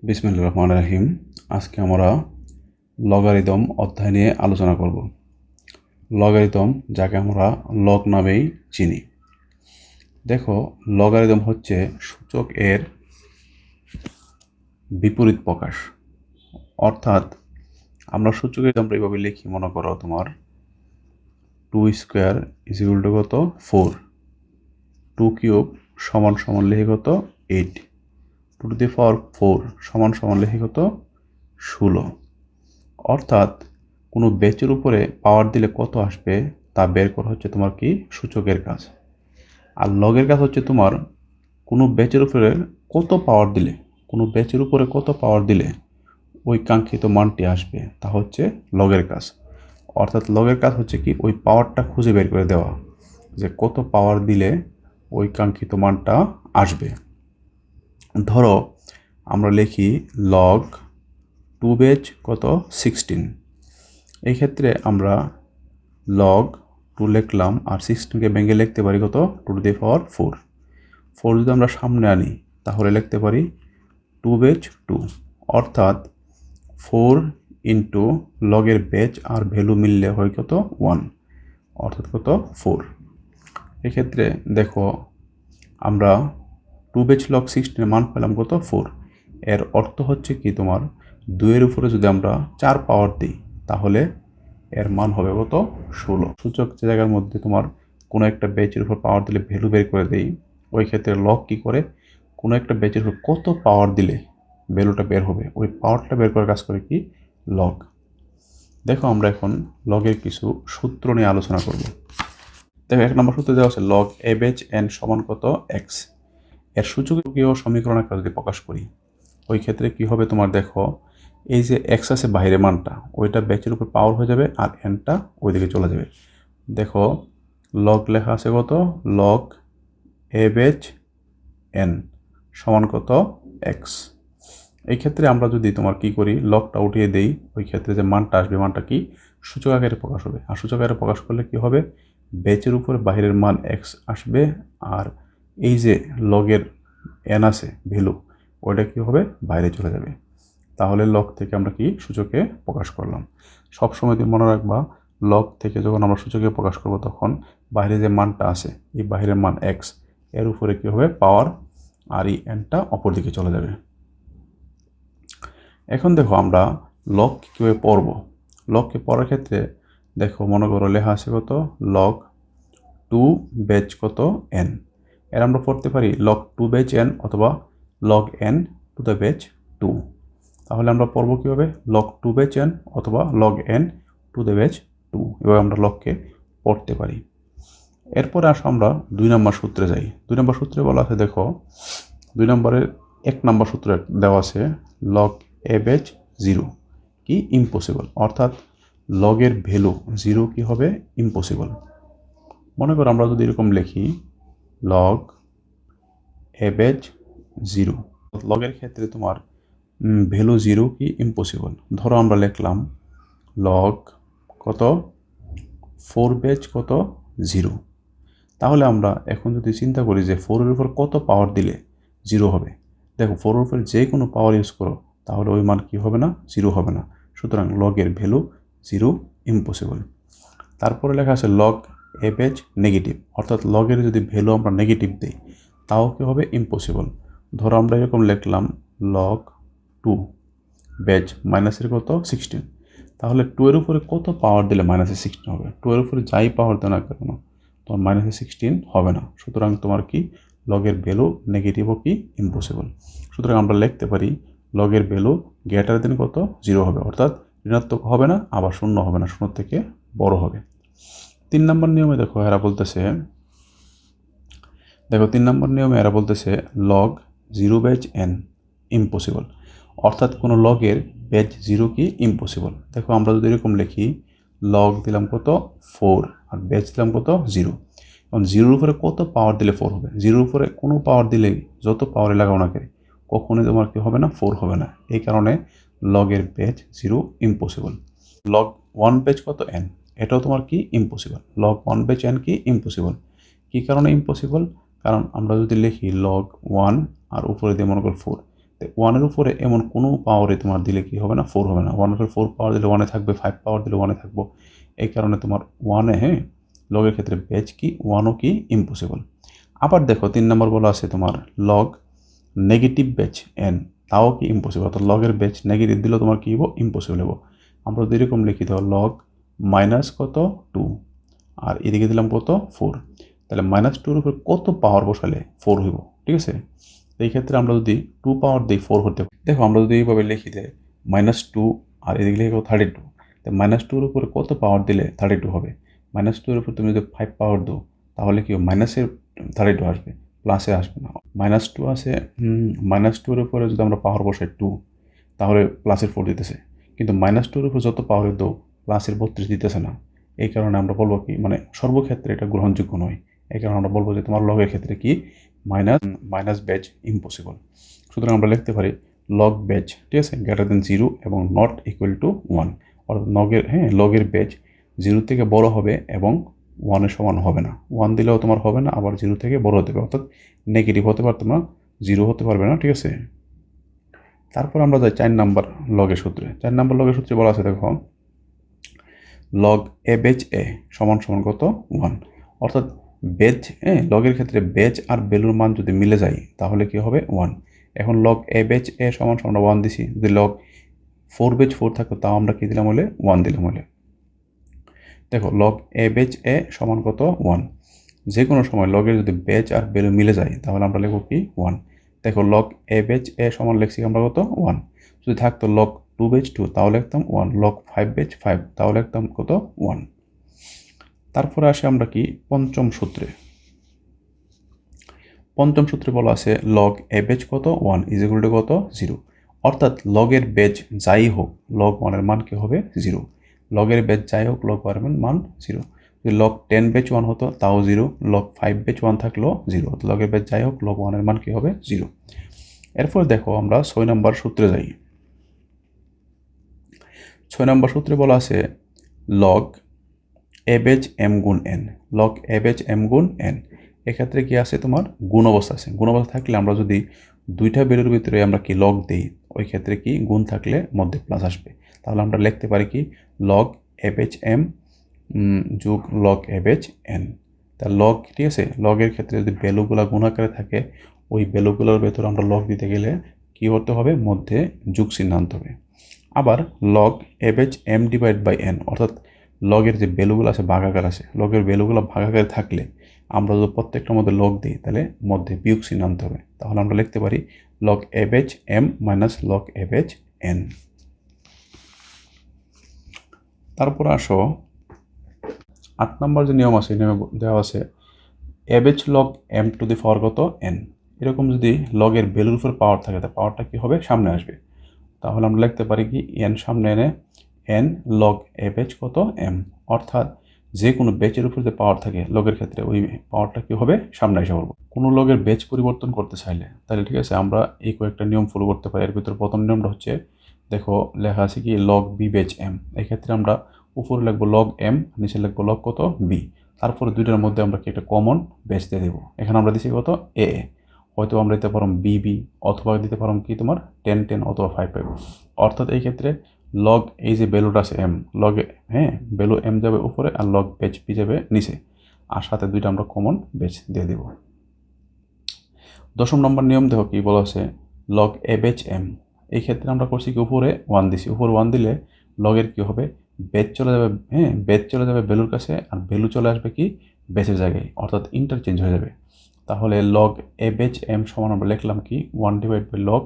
বিসমিল্লাহির রহমানির রহিম। আজকে আমরা লগারিদম অধ্যায় নিয়ে আলোচনা করব। লগারিদম, যাকে আমরা লগ নামেই চিনি। দেখো, লগারিদম হচ্ছে সূচক এর বিপরীত প্রকাশ। অর্থাৎ আমরা সূচকে আমরা এইভাবে লিখি, মনে করো তোমার 2 স্কোয়ার ইজ ইকুয়াল টু কত 4, 2 কিউব সমান সমান লিখি কত 8, 2 টু দি পাওয়ার 4 সমান সমান লিখি কত 16। অর্থাৎ কোনো বেচের উপরে পাওয়ার দিলে কত আসবে তা বের করা হচ্ছে তোমার কি সূচকের কাজ। আর লগের কাজ হচ্ছে তোমার কোনো বেচের উপরে কত পাওয়ার দিলে ওই কাঙ্ক্ষিত মানটি আসবে, তা হচ্ছে লগের কাজ। অর্থাৎ লগের কাজ হচ্ছে কি ওই পাওয়ারটা খুঁজে বের করে দেওয়া, যে কত পাওয়ার দিলে ওই কাঙ্ক্ষিত মানটা আসবে। ধরো আমরা লিখি লগ 2 বেজ কত 16। এই ক্ষেত্রে আমরা লগ 2 লিখলাম আর 16কে ভেঙে লিখতে পারি কত 2 টু দি পাওয়ার 4। 4 যদি আমরা সামনে আনি তাহলে লিখতে পারি 2 বেজ 2। অর্থাৎ 4 ইন্টু লগের বেজ আর ভ্যালু মিললে হয় কত 1, অর্থাৎ কত 4। এক্ষেত্রে দেখো আমরা 2 বেজ লগ 16 মান পেলাম কত 4। এর অর্থ হচ্ছে কি তোমার 2 এর উপরে যদি আমরা 4 পাওয়ার দিই তাহলে এর মান হবে কত 16। সূচক যে জায়গার মধ্যে তোমার কোনো একটা বেচের উপর পাওয়ার দিলে ভ্যালু বের করে দেই, ওই ক্ষেত্রে লগ কি করে কোনো একটা বেচের উপর কত পাওয়ার দিলে ভ্যালুটা বের হবে ওই পাওয়ারটা বের করার কাজ করে কি লগ। দেখো আমরা এখন লগের কিছু সূত্র নিয়ে আলোচনা করব। দেখো 1 নম্বর সূত্র দেওয়া আছে লগ এ বেচ এন সমান কত এক্স। এর সূচকীয় সমীকরণ একটা যদি প্রকাশ করি ওই ক্ষেত্রে কি হবে তোমার, দেখো এই যে এক্স আছে বাইরের মানটা ওইটা বেচের উপর পাওয়ার হয়ে যাবে আর এনটা ওইদিকে চলে যাবে। দেখো লগ লেখা আছে কত লগ এ বেচ এন সমান কত এক্স। এই ক্ষেত্রে আমরা যদি তোমার কি করি লগটা উঠিয়ে দেই, ওই ক্ষেত্রে যে মানটা আসবে মানটা কি সূচক আকারে প্রকাশ হবে। আর সূচক আকারে প্রকাশ করলে কি হবে বেচের উপরে বাহিরের মান এক্স আসবে আর এই যে লগের এন আছে ভ্যালু ওইটা কি হবে বাইরে চলে যাবে। তাহলে লগ থেকে আমরা কি সূচকে প্রকাশ করলাম। সবসময় তুমি মনে রাখবা লগ থেকে যখন আমরা সূচকে প্রকাশ করব তখন বাইরে যে মানটা আছে এই বাইরের মান এক্স এর উপরে কি হবে পাওয়ার আর এই এনটা অপর দিকে চলে যাবে। এখন দেখো আমরা লগ কীভাবে পড়ব। লগকে পড়ার ক্ষেত্রে দেখো মনে করো লেখা আছে কত লগ 2 বেচ কত এন। এর আমরা পড়তে পারি লগ 2 বেচ এন অথবা লগ এন টু দ্য বেচ 2। তাহলে আমরা পড়ব কীভাবে লগ 2 বেচ এন অথবা লগ এন টু দ্য বেচ 2, এভাবে আমরা লগকে পড়তে পারি। এরপরে আসো আমরা 2 নম্বর সূত্রে যাই। 2 নম্বর সূত্রে বলা আছে দেখো 2 নম্বরের 1 নম্বর সূত্রে দেওয়া আছে লগ এ বেচ 0 কি ইম্পসিবল। অর্থাৎ লগের ভ্যালু 0 কি হবে ইম্পসিবল। মনে করো আমরা যদি এরকম লিখি লগ এ বেচ 0, লগের ক্ষেত্রে তোমার ভ্যালু 0 কি ইম্পসিবল। ধরো আমরা লিখলাম লগ কত 4 বেচ কত 0। তাহলে আমরা এখন যদি চিন্তা করি যে 4 এর উপর কত পাওয়ার দিলে 0 হবে, দেখো 4 এর উপর যে কোনো পাওয়ার ইউজ করো তাহলে ওই মান কি হবে না 0 হবে না। সুতরাং লগের ভ্যালু 0 ইম্পসিবল। তারপরে লেখা আছে লগ এ বেচ নেগেটিভ, অর্থাৎ লগের যদি ভ্যালু আমরা নেগেটিভ দিই তাও কি হবে ইম্পসিবল। ধরো আমরা এরকম লিখলাম লগ 2 বেচ মাইনাসের কত 16। তাহলে 2 এর উপরে কত পাওয়ার দিলে মাইনাসের 16 হবে, 2 এর উপরে যাই পাওয়ার দেয় না কেন তোমার মাইনাসের 16 হবে না। সুতরাং তোমার কি লগের ভ্যালু নেগেটিভও কি ইম্পসিবল। সুতরাং আমরা লিখতে পারি লগের ভ্যালু গ্রেটার দেন কত 0 হবে, অর্থাৎ ঋণাত্মক হবে না আবার শূন্য হবে না, শূন্য থেকে বড় হবে। 3 নম্বর নিয়মে দেখো এরা বলতেছে লগ 0 বেচ এন ইম্পসিবল। অর্থাৎ কোনো লগের বেচ 0 কি ইম্পসিবল। দেখো আমরা যদি এরকম লিখি লগ দিলাম কত 4 আর বেচ দিলাম কত 0। এবং 0-র উপরে কত পাওয়ার দিলে 4 হবে, 0-র উপরে কোনো পাওয়ার দিলেই যত পাওয়ারে লাগাও না কেন কখনোই তোমার কি হবে না 4 হবে না। এই কারণে লগের বেচ 0 ইম্পসিবল। লগ 1 বেচ কত এন, এটাও তোমার কি ইম্পসিবল। লগ 1 বেচ এন কি ইম্পসিবল। কী কারণে ইম্পসিবল, কারণ আমরা যদি লিখি লগ 1 আর উপরে দিয়ে মনে করি 4, ওয়ানের উপরে এমন কোনো পাওয়ারে তোমার দিলে কি হবে না, 4 হবে না। ওয়ানের উপরে 4 পাওয়ার দিলে 1-এ থাকবে, 5 পাওয়ার দিলে 1-এ থাকবো। এই কারণে তোমার 1-এ লগের ক্ষেত্রে বেজ কি, 1ও কি ইম্পসিবল। আবার দেখো 3 নম্বর বলা আছে তোমার লগ নেগেটিভ বেজ এন, তাও কি ইম্পসিবল। অর্থাৎ লগের বেজ নেগেটিভ দিলেও তোমার কী হবো, ইম্পসিবল হবো। আমরা যদি এরকম লিখি দাও লগ মাইনাস কত 2 আর এদিকে দিলাম কত 4, তাহলে -2-এর উপর কত পাওয়ার বসালে 4 হইব, ঠিক আছে। এই ক্ষেত্রে আমরা যদি 2 পাওয়ার দিই 4 হতে, দেখো আমরা যদি এইভাবে লিখি দেয় -2 আর এদিকে লিখে 32, তো -2-এর উপরে কত পাওয়ার দিলে 32 হবে। -2-এর উপর তুমি যদি 5 পাওয়ার দাও তাহলে কি মাইনাসের 32 আসবে, প্লাসে আসবে না। -2 আছে, -2-এর উপরে যদি আমরা পাওয়ার বসাই 2 তাহলে প্লাসের 4 দিতেছে, কিন্তু -2-এর উপর যত পাওয়ার দাও প্লাসের 32 দিতেছে না। এই কারণে আমরা বলবো কি, মানে সর্বক্ষেত্রে এটা গ্রহণযোগ্য নয়। এই কারণে আমরা বলবো যে তোমার লগের ক্ষেত্রে কি মাইনাস বেজ ইম্পসিবল। সুতরাং আমরা লিখতে পারি লগ বেজ, ঠিক আছে, গ্রেটার দেন 0 এবং নট ইকুয়াল টু 1। অর্থাৎ লগের বেজ 0 থেকে বড় হবে এবং 1-এর সমান হবে না। 1 দিলেও তোমার হবে না, আবার 0 থেকে বড় হতে হবে, অর্থাৎ নেগেটিভ হতে পারতো না, 0 হতে পারবে না, ঠিক আছে। তারপর আমরা যাই 4 নাম্বার লগের সূত্রে। 4 নাম্বার লগের সূত্রে বলা আছে দেখো লগ এ বেজ এ সমান সমান কত 1। অর্থাৎ বেজ লগের ক্ষেত্রে বেজ আর ভ্যালুর মান যদি মিলে যায় তাহলে কি হবে 1। এখন লগ এ বেজ এ সমান সমান 1 দিছি, যদি লগ 4 বেজ 4 থাকতো তাও আমরা কি দিলাম হলে 1 দিলাম হলে। দেখো লগ এ বেজ এ সমান কত 1, যে কোনো সময় লগের যদি বেজ আর ভ্যালু মিলে যায় তাহলে আমরা লিখব কি 1। দেখো লগ এ বেজ এ সমান লিখছি আমরা কত 1, যদি থাকতো লগ 2 বেজ 2 তাহলে লিখতাম 1, লগ 5 বেজ 5 তাহলে লিখতাম কত 1। তারপরে আসে আমরা কি পঞ্চম সূত্রে। পঞ্চম সূত্রে বলা আছে লগ এ বেজ কত 1 ইজ ইকুয়াল টু কত 0। অর্থাৎ লগের বেজ যাই হোক লগ 1-এর মান কি হবে 0। লগের বেজ যাই হোক লগ 1-এর মান 0। যদি লগ 10 বেজ 1 হতো তাও 0, লগ 5 বেজ 1 থাকলেও 0। লগের বেজ যাই হোক লগ 1-এর মান কি হবে 0। এরপর দেখো আমরা 6 নম্বর সূত্রে যাই। 6 নম্বর সূত্রে বলা আছে লগ এ বেজ এম গুণ N, log a base M গুণ এন। এক্ষেত্রে কি আছে তোমার গুণ অবস্থা আছে। গুণ অবস্থা থাকলে আমরা যদি দুইটা ভ্যালুর ভিতরে আমরা কি লগ দিই, ওই ক্ষেত্রে কি গুণ থাকলে মধ্যে প্লাস আসবে। তাহলে আমরা লিখতে পারি কি লগ এ বেজ এম যোগ লগ এ বেজ এন। তা লগ, ঠিক আছে, লগের ক্ষেত্রে যদি ভ্যালুগুলো গুণ আকারে থাকে ওই ভ্যালুগুলোর ভেতর আমরা লগ দিতে গেলে কি করতে হবে, মধ্যে যোগ চিহ্ন আনতে হবে। আবার log a base m divide by n, অর্থাৎ লগের যে ভ্যালুগুলো আছে ভাগাকার আছে, লগের ভ্যালুগুলো ভাগাকারে থাকলে আমরা যদি প্রত্যেকটার মধ্যে লগ দিই তাহলে মধ্যে বিয়োগ চিহ্ন আনতে হবে। তাহলে আমরা লিখতে পারি log a base M minus log a base N. তারপর আসো 8 নম্বর যে নিয়ম আছে, নিয়মে দেওয়া আছে a base log m to the power কত এন। এরকম যদি লগের ভ্যালুর উপর পাওয়ার থাকে তা পাওয়ারটা কি হবে, সামনে আসবে। তাহলে আমরা লিখতে পারি কি এন সামনে এনে এন লগ এ বেজ কত এম, অর্থাৎ যে কোনো বেচের উপর যে পাওয়ার থাকে লগের ক্ষেত্রে ওই পাওয়ারটা কী হবে, সামনে এসে পড়বো। কোনো লগের বেচ পরিবর্তন করতে চাইলে তাহলে ঠিক আছে আমরা এই কয়েকটা নিয়ম ফলো করতে পারি। এর ভিতরে প্রথম নিয়মটা হচ্ছে দেখো লেখা আছে কি লগ বি বেচ এম। এক্ষেত্রে আমরা উপরে লিখবো লগ এম, নিচে লিখবো লগ কত বি। তারপরে দুইটার মধ্যে আমরা কি একটা কমন বেচ দিয়ে দেবো। এখানে আমরা দিচ্ছি কত এ, হয়তো আমরা দিতে পারো বি অথবা দিতে পারো কি তোমার 10 অথবা 5 অর্থাৎ এই ক্ষেত্রে লগ এই যে ভ্যালুটা আছে এম, লগে ভ্যালু এম যাবে উপরে আর লগ বেচ বি যাবে নিচে, আর সাথে দুইটা আমরা কমন বেচ দিয়ে দেব। 10 নম্বর নিয়ম দেখো কি বলা আছে লগ এ বেচ এম। এই ক্ষেত্রে আমরা করছি কি উপরে 1 দিছি, উপরে 1 দিলে লগের কি হবে বেচ চলে যাবে, বেচ চলে যাবে ভ্যালুর কাছে আর ভ্যালু চলে আসবে কি বেচের জায়গায়, অর্থাৎ ইন্টারচেঞ্জ হয়ে যাবে। তাহলে লগ এ বেচ এম সমান আমরা লিখলাম কি 1 ডিভাইড বাই লগ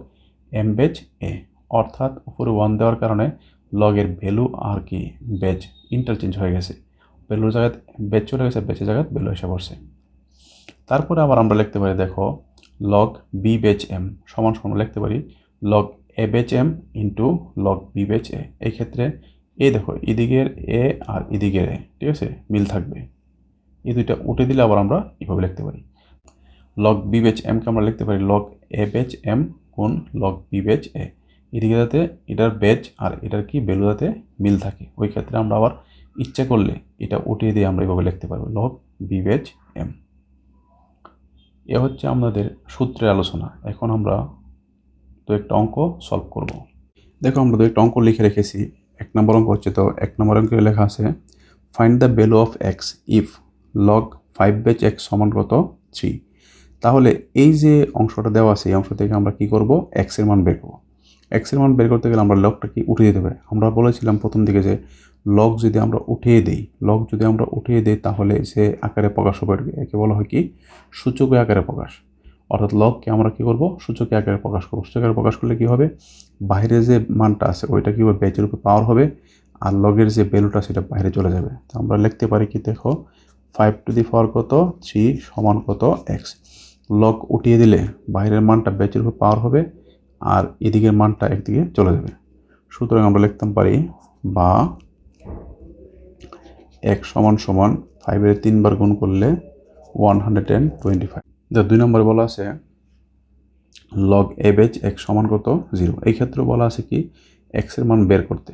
এম বেচ এ, অর্থাৎ উপরে 1 দেওয়ার কারণে লগের ভ্যালু আর কি বেচ ইন্টারচেঞ্জ হয়ে গেছে, ভ্যালুর জায়গায় বেচ চলে গেছে, বেচের জায়গায় ভ্যালু এসে পড়ছে। তারপরে আবার আমরা লিখতে পারি দেখো লগ বি বেচ এম সমান সমান লিখতে পারি লগ এ বেচ এম ইন্টু লগ বি বেচ এ। এই ক্ষেত্রে এই দেখো এদিকের এ আর এদিকের এ, ঠিক আছে, মিল থাকবে। এই দুইটা উঠে দিলে আবার আমরা এইভাবে লিখতে পারি লগ বি বেচ এমকে আমরা লিখতে পারি লগ এ বেচ এম গুণ লগ বি বেচ এ। এদিকে যাতে এটার বেচ আর এটার কি ভ্যালু যাতে মিল থাকে, ওই ক্ষেত্রে আমরা আবার ইচ্ছা করলে এটা উঠিয়ে দিয়ে আমরা এইভাবে লিখতে পারবো লগ বি বেচ এম। এ হচ্ছে আমাদের সূত্রের আলোচনা। এখন আমরা তো একটা অঙ্ক সলভ করব। দেখো আমরা তো একটা অঙ্ক লিখে রেখেছি। 1 নম্বর অঙ্ক হচ্ছে, তো 1 নম্বর অঙ্কে লেখা আছে find the value of x if log 5 base x সমান কত 3। তাহলে এই যে অংশটা দেওয়া আছে এই অংশ থেকে আমরা কি করব, এক্স এর মান বের করব। এক্স এর মান বের করতে গেলে আমরা লগটা কি উঠিয়ে দিতে হবে। আমরা বলেছিলাম প্রথম দিকে যে লগ যদি আমরা উঠিয়ে দিই তাহলে সে আকারে প্রকাশ হবে, একে বলা হয় কি সূচকীয় আকারে প্রকাশ। অর্থাৎ লগকে আমরা কি করব, সূচকীয় আকারে প্রকাশ করব। সূচক আকারে প্রকাশ করলে কি হবে, বাইরে যে মানটা আছে ওইটা কি হবে, বেজের উপর পাওয়ার হবে, আর লগের যে ভ্যালুটা সেটা বাইরে চলে যাবে। তো আমরা লিখতে পারি কি, দেখো 5 টু দি পাওয়ার কত 3 সমান কত এক্স। লগ উঠিয়ে দিলে বাইরের মানটা বেজের উপর পাওয়ার হবে, আর এদিকের মানটা একদিকে চলে যাবে। সুতরাং আমরা লিখতে পারি বা এক্স সমান সমান 5 3 বার গুণ করলে 125। যা 2 নম্বরে বলা আছে লগ এভেজ এক্স সমান কত 0। এই ক্ষেত্রে বলা আছে কি এক্স এর মান বের করতে।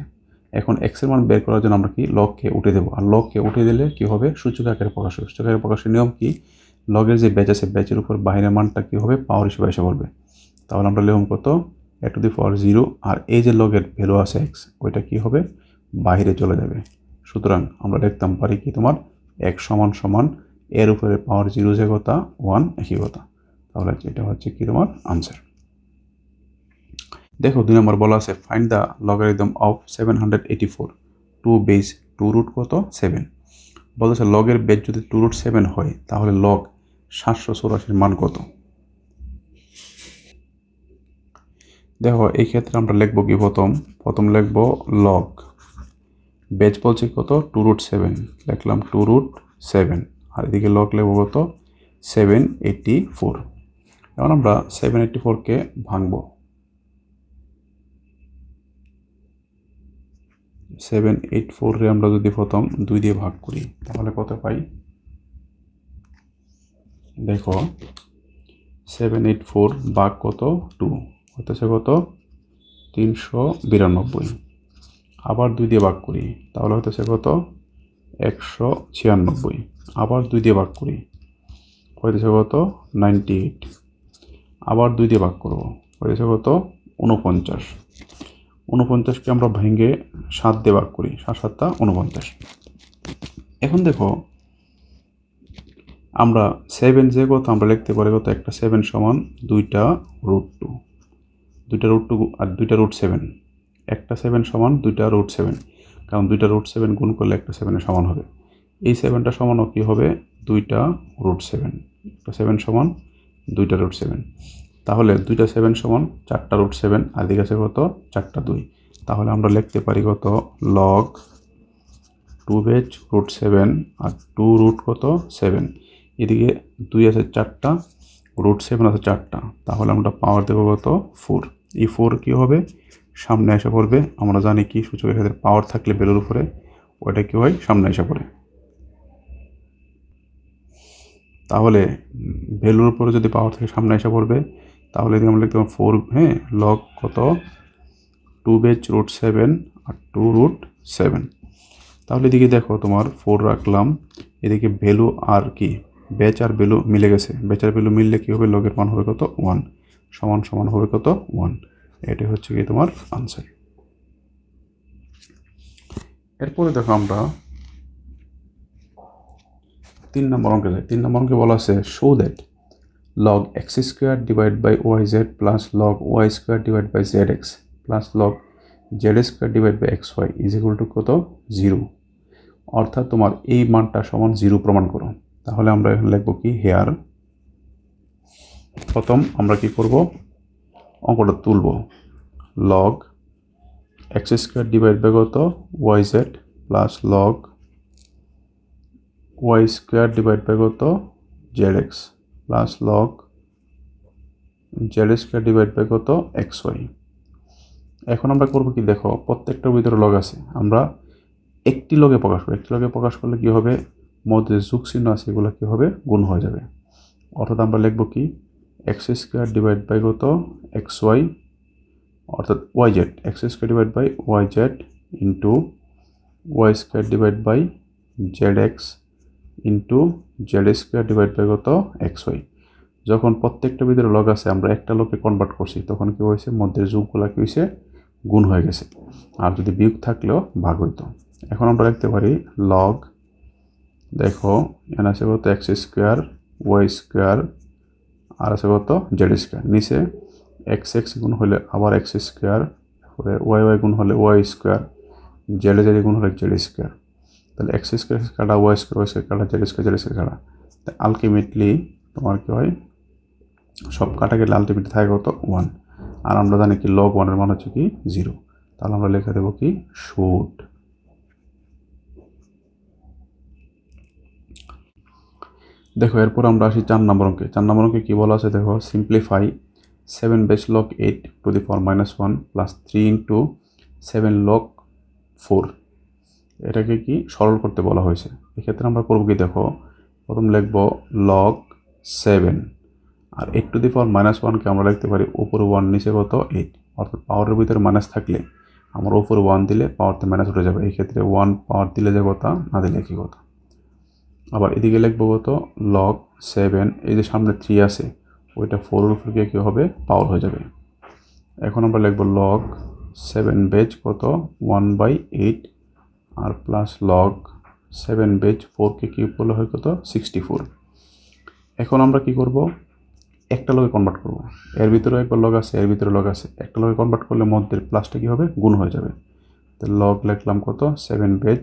এখন এক্স এর মান বের করার জন্য আমরা কি লগকে উঠে দেবো, আর লগকে উঠে দিলে কি হবে, সূচক আকারে প্রকাশ হবে। সূচক আকারে প্রকাশের নিয়ম কি, লগের যে ব্যাচ আছে ব্যাচের উপর বাইরের মানটা কি হবে, পাওয়ার হিসেবে এসে পড়বে। তাহলে আমরা লিখব কত এ টু দি পাওয়ার 0, আর এই যে লগের ভ্যালু আছে এক্স ওইটা কি হবে, বাইরে চলে যাবে। সুতরাং আমরা লিখতাম পারি কি তোমার এক্স সমান সমান এর উপরে পাওয়ার 0 যে কথা 1 একই কথা। তাহলে এটা হচ্ছে কি তোমার আনসার। দেখো 2 নম্বর বলা আছে find the logarithm of 784 to base 2 root কত 7। বলতেছে লগের বেস যদি 2 রুট 7 হয় তাহলে লগ 784 মান কত। দেখো এই ক্ষেত্রে আমরা লিখবো কি, প্রথম লিখবো লগ বেস বলছে কত 2 রুট 7, লিখলাম 2 রুট 7, আর এদিকে লগ লিখবো কত 784। এখন আমরা 784কে ভাঙবো, 784 আমরা যদি প্রথম 2 দিয়ে ভাগ করি তাহলে কত পাই। দেখো 784 ভাগ কত 2 হতেছে কত 392। আবার 2 দিয়ে ভাগ করি তাহলে হতেছে কত 196। আবার 2 দিয়ে ভাগ করি হতেছে কত 98। আবার 2 দিয়ে ভাগ করব হতেছে কত 49। 49কে আমরা ভেঙে 7 দিয়ে ভাগ করি, 7 7 49। এখন দেখো আমরা 7 যে কত আমরা লিখতে পারি কত, একটা 7 সমান 2টা রুট 2, 2টা রুট 2 আর 2টা রুট 7। একটা 7 সমান 2টা রুট 7, কারণ 2টা রুট 7 গুণ করলে একটা 7-এর সমান হবে। এই 7টা সমানও কি হবে 2টা রুট 7, একটা 7 সমান 2টা রুট 7। তাহলে 2টা 7 সমান 4টা রুট 7, আর দিকে আছে কত 4টা 2। তাহলে আমরা লিখতে পারি কত লগ 2 বেজ রুট 7 আর 2 রুট কত 7, এদিকে 2 আছে 4টা, রুট 7 আছে 4টা, তাহলে আমরা পাওয়ার দেবো কত 4। এই 4 কী হবে সামনে এসে পড়বে। আমরা জানি কি সূচকের ক্ষেত্রে পাওয়ার থাকলে ভ্যালুর উপরে ওইটা কী হয় সামনে এসে পড়ে। তাহলে ভ্যালুর উপরে যদি পাওয়ার থেকে সামনে এসে পড়বে তাহলে এদিকে আমরা লিখতে পারবো 4, হ্যাঁ লগ কত 2 বেজ রুট 7 আর 2 রুট 7। তাহলে এদিকে দেখো তোমার 4 রাখলাম, এদিকে ভ্যালু আর কি ব্যাচ আর ভ্যালু মিলে গেছে। ব্যাচ আর ভ্যালু মিললে কী হবে, লগের মান হবে কত 1 সমান সমান হবে কত 1। এটাই হচ্ছে কি তোমার আনসার। এরপরে দেখো আমরা 3 নম্বর অঙ্কে যাই। 3 নম্বর অঙ্কে বলা আছে show that log x square divide by y z plus log y square divide by z x plus log z square divide by x y is equal to কত 0। অর্থাৎ তোমার এই মানটা সমান 0 প্রমাণ করো। তাহলে আমরা এখানে লিখবো কি হেয়ার, প্রথম আমরা কি করব অঙ্কটা তুলব, log x square divide by কত y z plus log y square divide by কত z x plus log z square divide by কত এক্স ওয়াই। এখন আমরা করবো কি, দেখো প্রত্যেকটার ভিতরে লগ আছে, আমরা একটি লগে প্রকাশ করব। একটি লগে প্রকাশ করলে কি হবে, মধ্যে যোগ চিহ্ন আছে এগুলো কি হবে গুণ হয়ে যাবে। অর্থাৎ আমরা লিখবো কি এক্স স্কোয়ার ডিভাইড বাই কত এক্স ওয়াই, অর্থাৎ y z x square divide by y z into y square divide by z x into z square divide by কত এক্স ওয়াই। যখন প্রত্যেকটা ভিতরে লগ আছে আমরা একটা লগে কনভার্ট করছি তখন কি হয়েছে মধ্যের যোগগুলো কি হয়েছে গুণ হয়ে গেছে, আর যদি বিয়োগ থাকলেও ভাগ হইতো। এখন আমরা লিখতে পারি লগ, দেখো এখানে আছে কত এক্স স্কোয়ার ওয়াই স্কোয়ার আর আছে কত জেড স্কোয়ার, নিচে এক্স এক্স গুণ হলে আবার এক্স স্কোয়ার, তারপরে ওয়াই ওয়াই গুণ হলে ওয়াই স্কোয়ার, জেড জেড গুণ হলে জেড স্কোয়ার। তাহলে এক্স স্কোয়ার কাটা ওয়াই স্কোয়ার কাটা জেড স্কোয়ার কাটা, আলটিমেটলি তোমার কি হয় সব কাটা গেলে আলটিমেটলি থাকে কত 1, আর আমরা জানি কি লগ 1 এর মান হচ্ছে কি 0, তাহলে আমরা লিখে দেবো কি শুড। দেখো এরপর আমরা আসি 4 নম্বর অঙ্কে। 4 নম্বর অঙ্কে কী বলা আছে দেখো, simplify 7 base log 8 two the power -1 plus 3 into 7 log 4, এটাকে কি সরল করতে বলা হয়েছে। এক্ষেত্রে আমরা করবো কি দেখো, প্রথম লিখব লগ 7 আর 8 টু দি পাওয়ার -1কে আমরা লিখতে পারি উপরে 1 নিচে কত 8, অর্থাৎ পাওয়ারের ভিতরে মাইনাস থাকলে আমরা উপরে 1 দিলে পাওয়ারতে মাইনাস উঠে যাবে, এই ক্ষেত্রে 1 পাওয়ার দিলে যে কথা না দিলে কি কথা। আবার এদিকে লিখবো কত লগ 7, এই যে সামনে 3 আছে ওইটা 4 এর উপর গিয়ে কী হবে পাওয়ার হয়ে যাবে। এখন আমরা লিখবো লগ 7 বেজ কত 1/8 আর প্লাস লগ 7 বেজ 4কে কিউব করলে হয় কত 64। এখন আমরা কি করব, একটা লগে কনভার্ট করব, এর ভিতরে একবার লগ আছে এর ভিতরে লগ আছে, একটা লগে কনভার্ট করলে মধ্যের প্লাসটা কী হবে গুণ হয়ে যাবে। তো লগ লিখলাম কত 7 বেজ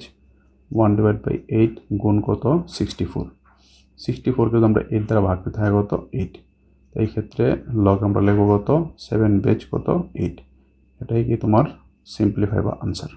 1/8 গুণ কত 64, 64কে যদি আমরা 8 দ্বারা ভাগ করতে হয় কত 8, এই ক্ষেত্রে লগ আমরা লিখব কত 7 বেজ কত 8, এটাই কি তোমার সিম্পলিফাই বা আনসার।